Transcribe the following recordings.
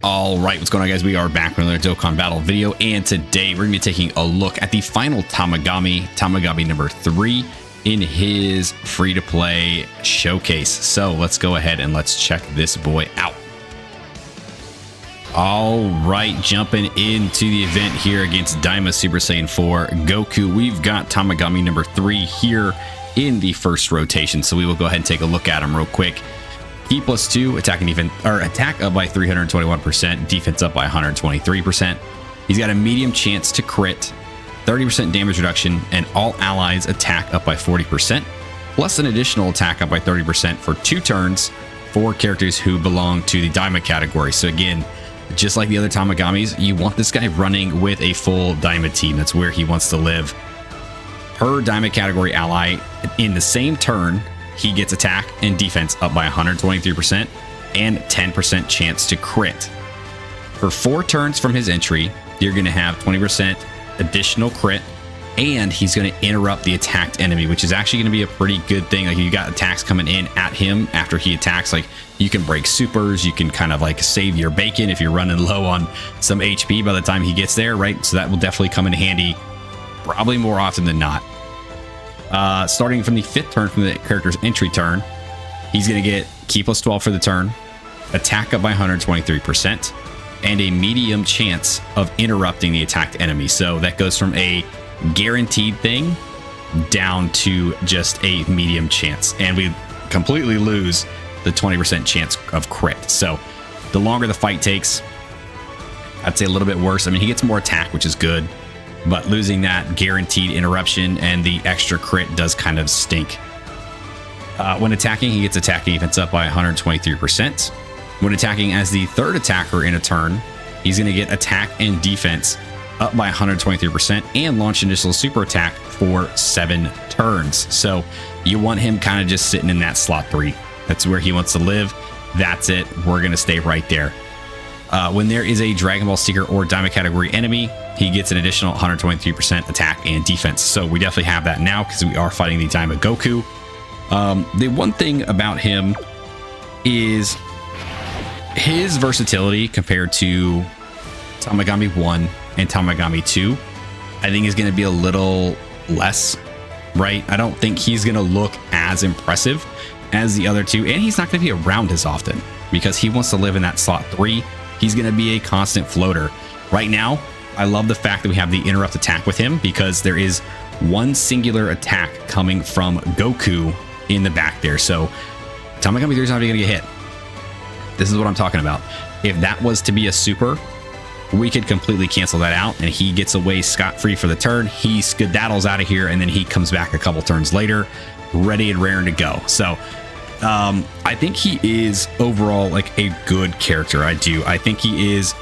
All right, what's going on, guys? We are back with another Dokkan battle video, and today we're going to be taking a look at the final Tamagami number 3 in his free-to-play showcase. So let's go ahead and let's check this boy out. All right, jumping into the event here against Daima Super Saiyan 4 Goku. We've got Tamagami number 3 here in the first rotation, so we will go ahead and take a look at him real quick. Key +2, attack and defense, or attack up by 321%, defense up by 123%. He's got a medium chance to crit, 30% damage reduction, and all allies attack up by 40%, plus an additional attack up by 30% for 2 turns for characters who belong to the Daima category. So again, just like the other Tamagamis, you want this guy running with a full Daima team. That's where he wants to live. Per Daima category ally, in the same turn, he gets attack and defense up by 123% and 10% chance to crit. For 4 turns from his entry, you're going to have 20% additional crit, and he's going to interrupt the attacked enemy, which is actually going to be a pretty good thing. Like, you got attacks coming in at him after he attacks. Like, you can break supers, you can kind of like save your bacon if you're running low on some HP by the time he gets there, right? So that will definitely come in handy, probably more often than not. Starting from the 5th turn from the character's entry turn, he's going to get key +12 for the turn, attack up by 123%, and a medium chance of interrupting the attacked enemy. So that goes from a guaranteed thing down to just a medium chance, and we completely lose the 20% chance of crit. So the longer the fight takes, I'd say a little bit worse. I mean, he gets more attack, which is good, but losing that guaranteed interruption and the extra crit does kind of stink. When attacking, he gets attack and defense up by 123%. When attacking as the 3rd attacker in a turn, he's going to get attack and defense up by 123% and launch an initial super attack for 7 turns. So you want him kind of just sitting in that slot 3. That's where he wants to live. That's it. We're going to stay right there. When there is a Dragon Ball Seeker or Daima category enemy, he gets an additional 123% attack and defense. So we definitely have that now because we are fighting the Daima Goku. The one thing about him is his versatility compared to Tamagami 1 and Tamagami 2, I think is going to be a little less, right? I don't think he's going to look as impressive as the other two, and he's not going to be around as often because he wants to live in that slot 3. He's going to be a constant floater. Right now, I love the fact that we have the interrupt attack with him because there is one singular attack coming from Goku in the back there. So Tamagami 3 is not going to get hit. This is what I'm talking about. If that was to be a super, we could completely cancel that out and he gets away scot-free for the turn. He skedaddles out of here and then he comes back a couple turns later, ready and raring to go. So I think he is overall like a good character. I think he is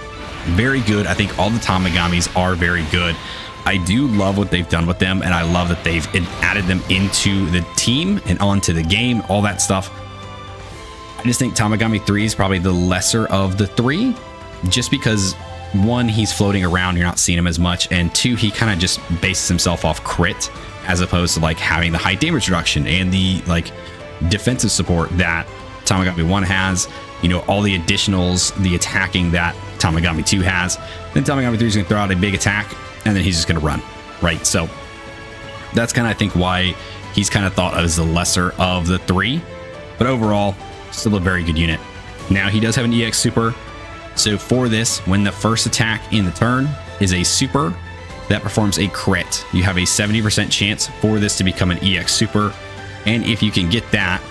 very good. I think all the Tamagamis are very good. I do love what they've done with them, and I love that they've added them into the team and onto the game, all that stuff. I just think Tamagami 3 is probably the lesser of the 3, just because 1, he's floating around, you're not seeing him as much, and 2, he kind of just bases himself off crit as opposed to like having the high damage reduction and the like defensive support that Tamagami 1 has, you know, all the additionals, the attacking that Tamagami 2 has. Then Tamagami 3 is going to throw out a big attack and then he's just going to run, right? So that's kind of, I think, why he's kind of thought of as the lesser of the 3, but overall still a very good unit. Now he does have an EX super, so for this, when the first attack in the turn is a super that performs a crit, you have a 70% chance for this to become an EX super. And if you can get that,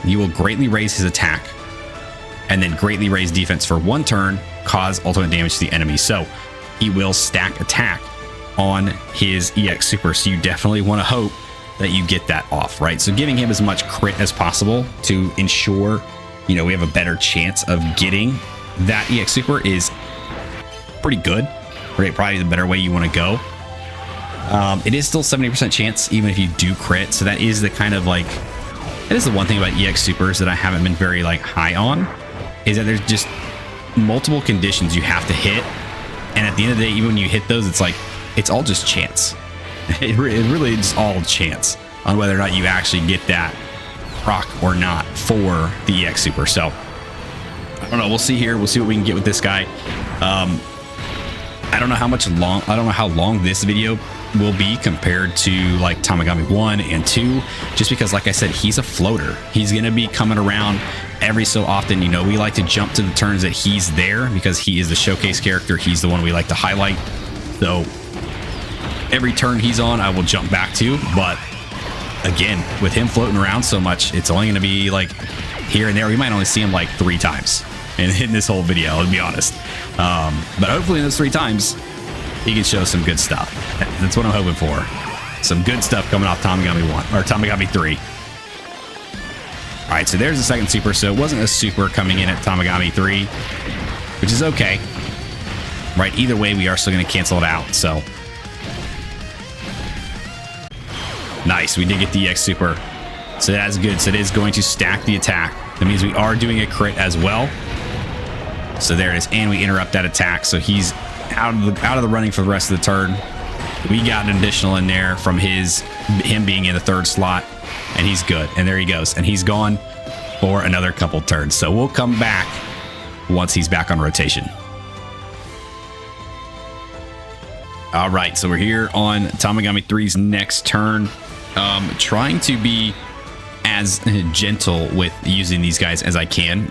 you will greatly raise his attack and then greatly raise defense for 1 turn, cause ultimate damage to the enemy. So he will stack attack on his EX super. So you definitely want to hope that you get that off, right? So giving him as much crit as possible to ensure, you know, we have a better chance of getting that EX super is pretty good, right? Probably the better way you want to go. It is still 70% chance even if you do crit. So that is the kind of like, that is the one thing about EX supers that I haven't been very like high on, is that there's just multiple conditions you have to hit. And at the end of the day, even when you hit those, it's like, it's all just chance. It really is all chance on whether or not you actually get that proc or not for the EX super. So I don't know. We'll see here. We'll see what we can get with this guy. I don't know how long this video will be compared to like Tamagami 1 and 2, just because, like I said, he's a floater. He's going to be coming around every so often. You know, we like to jump to the turns that he's there because he is the showcase character. He's the one we like to highlight. So every turn he's on, I will jump back to. But again, with him floating around so much, it's only going to be like here and there. We might only see him like 3 times in this whole video, to be honest. But hopefully in those 3 times, he can show some good stuff. That's what I'm hoping for. Some good stuff coming off Tamagami 1 or Tamagami 3. All right, so there's the second super. So it wasn't a super coming in at Tamagami 3, which is okay. Right, either way, we are still going to cancel it out. So nice, we did get the EX super. So that's good. So it is going to stack the attack. That means we are doing a crit as well. So there it is, and we interrupt that attack. So he's out of the running for the rest of the turn. We got an additional in there from him being in the 3rd slot, and he's good. And there he goes, and he's gone for another couple turns. So we'll come back once he's back on rotation. All right, so we're here on Tamagami 3's next turn. Trying to be as gentle with using these guys as I can,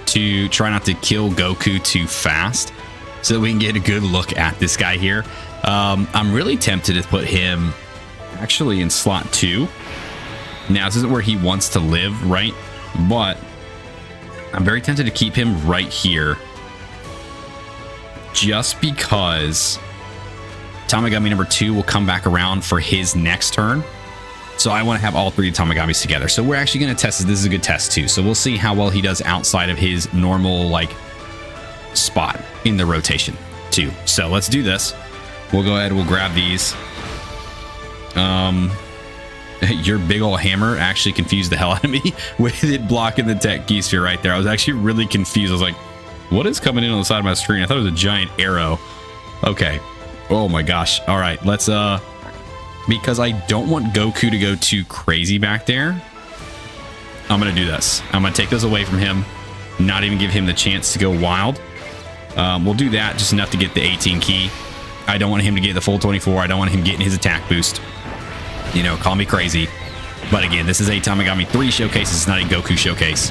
to try not to kill Goku too fast, so that we can get a good look at this guy here. I'm really tempted to put him actually in slot 2. Now, this isn't where he wants to live, right? But I'm very tempted to keep him right here, just because Tamagami number 2 will come back around for his next turn. So I want to have all 3 Tamagamis together. So we're actually going to test this. This is a good test too. So we'll see how well he does outside of his normal like spot in the rotation too. So let's do this. We'll go ahead. We'll grab these. Your big old hammer actually confused the hell out of me with it blocking the tech key sphere right there. I was actually really confused. I was like, what is coming in on the side of my screen? I thought it was a giant arrow. Okay. Oh my gosh. All right. Let's because I don't want Goku to go too crazy back there, I'm going to do this. I'm going to take those away from him, not even give him the chance to go wild. We'll do that just enough to get the 18 key. I don't want him to get the full 24. I don't want him getting his attack boost. You know, call me crazy. But again, this is a Tamagami 3 showcase. It's not a Goku showcase.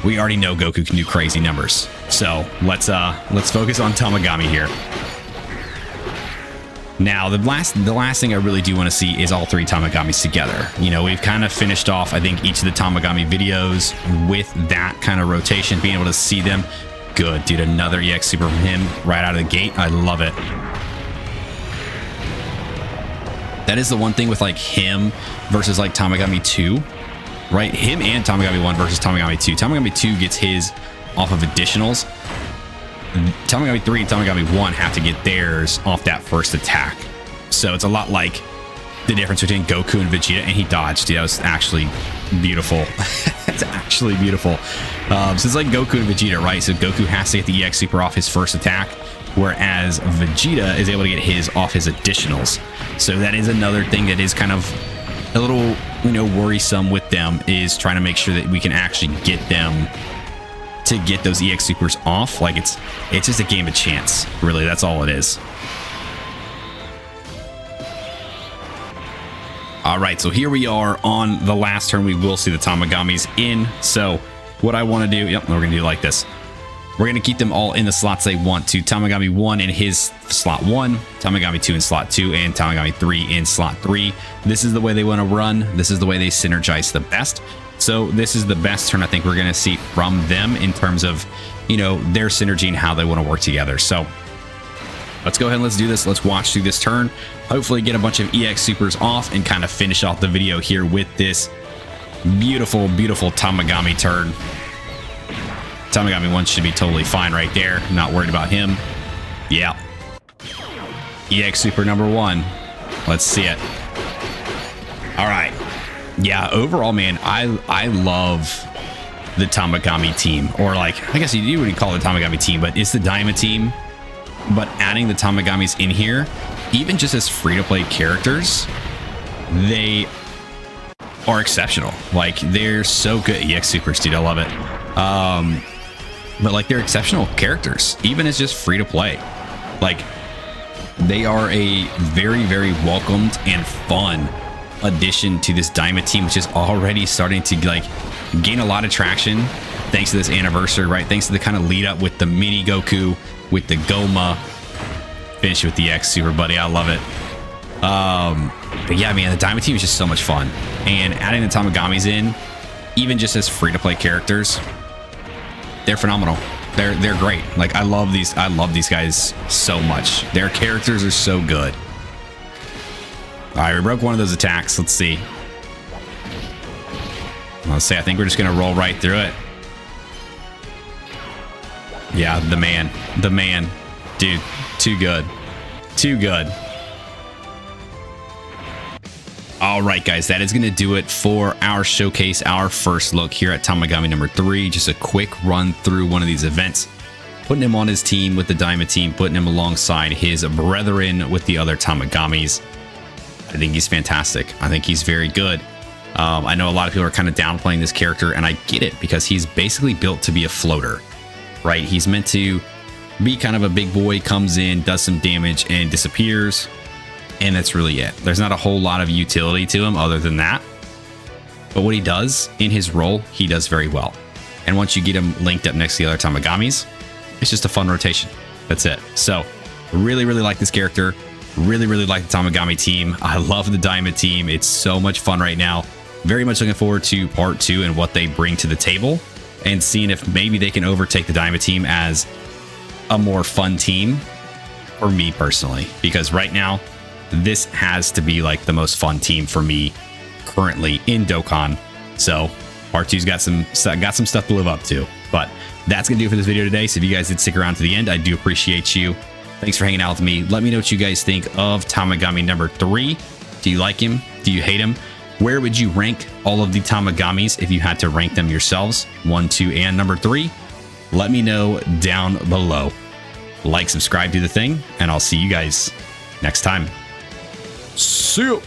We already know Goku can do crazy numbers. So let's focus on Tamagami here. Now, the last thing I really do want to see is all 3 Tamagamis together. You know, we've kind of finished off, I think, each of the Tamagami videos with that kind of rotation, being able to see them. Good, dude. Another EX Super from him right out of the gate. I love it. That is the one thing with, like, him versus, like, Tamagami 2, right? Him and Tamagami 1 versus Tamagami 2. Tamagami 2 gets his off of additionals. Tamagami 3 and Tamagami 1 have to get theirs off that first attack. So it's a lot like the difference between Goku and Vegeta, and he dodged. That was actually beautiful. It's actually beautiful. So it's like Goku and Vegeta, right? So Goku has to get the EX Super off his first attack, whereas Vegeta is able to get his off his additionals. So that is another thing that is kind of a little, you know, worrisome with them, is trying to make sure that we can actually get them to get those EX Supers off. Like it's just a game of chance, really. That's all it is. All right, so here we are on the last turn. We will see the Tamagamis in. So what I want to do, yep, we're gonna do it like this. We're gonna keep them all in the slots they want to. Tamagami 1 in his slot 1, Tamagami 2 in slot 2, and Tamagami 3 in slot 3. This is the way they want to run. This is the way they synergize the best. So this is the best turn I think we're going to see from them in terms of, you know, their synergy and how they want to work together. So let's go ahead and let's do this. Let's watch through this turn. Hopefully get a bunch of EX Supers off and kind of finish off the video here with this beautiful, beautiful Tamagami turn. Tamagami 1 should be totally fine right there. Not worried about him. Yeah. EX Super number 1. Let's see it. All right. Yeah, overall, man, I love the Tamagami team, or like, I guess you wouldn't call it the Tamagami team, but it's the Daima team. But adding the Tamagamis in here, even just as free-to-play characters, they are exceptional. Like, they're so good. EX Supers, dude, I love it. But like, they're exceptional characters, even as just free to play. Like, they are a very, very welcomed and fun addition to this Daima team, which is already starting to like gain a lot of traction thanks to this anniversary, right? Thanks to the kind of lead up with the mini Goku, with the Goma, finish with the X Super, buddy. I love it. But yeah, man, the Daima team is just so much fun, and adding the Tamagamis in, even just as free to play characters, they're phenomenal. They're great. Like, I love these guys so much. Their characters are so good. All right, we broke one of those attacks. Let's see. Let's say I think we're just gonna roll right through it. Yeah, the man, dude, too good, too good. All right, guys, that is going to do it for our showcase, our first look here at Tamagami number 3. Just a quick run through one of these events, putting him on his team with the Daima team, putting him alongside his brethren with the other Tamagamis. I think he's fantastic. I think he's very good. I know a lot of people are kind of downplaying this character, and I get it, because he's basically built to be a floater, right? He's meant to be kind of a big boy, comes in, does some damage, and disappears. And that's really it. There's not a whole lot of utility to him other than that. But what he does in his role, he does very well. And once you get him linked up next to the other Tamagamis, it's just a fun rotation. That's it. So really, really like this character. Really, really like the Tamagami team. I love the Daima team. It's so much fun right now. Very much looking forward to part 2 and what they bring to the table, and seeing if maybe they can overtake the Daima team as a more fun team for me personally. Because right now, this has to be like the most fun team for me currently in Dokkan. So part 2's got some stuff to live up to. But that's gonna do it for this video today. So if you guys did stick around to the end, I do appreciate you. Thanks for hanging out with me. Let me know what you guys think of Tamagami number 3. Do you like him? Do you hate him? Where would you rank all of the Tamagamis if you had to rank them yourselves? 1, 2, and number 3. Let me know down below. Like, subscribe, do the thing, and I'll see you guys next time. See you.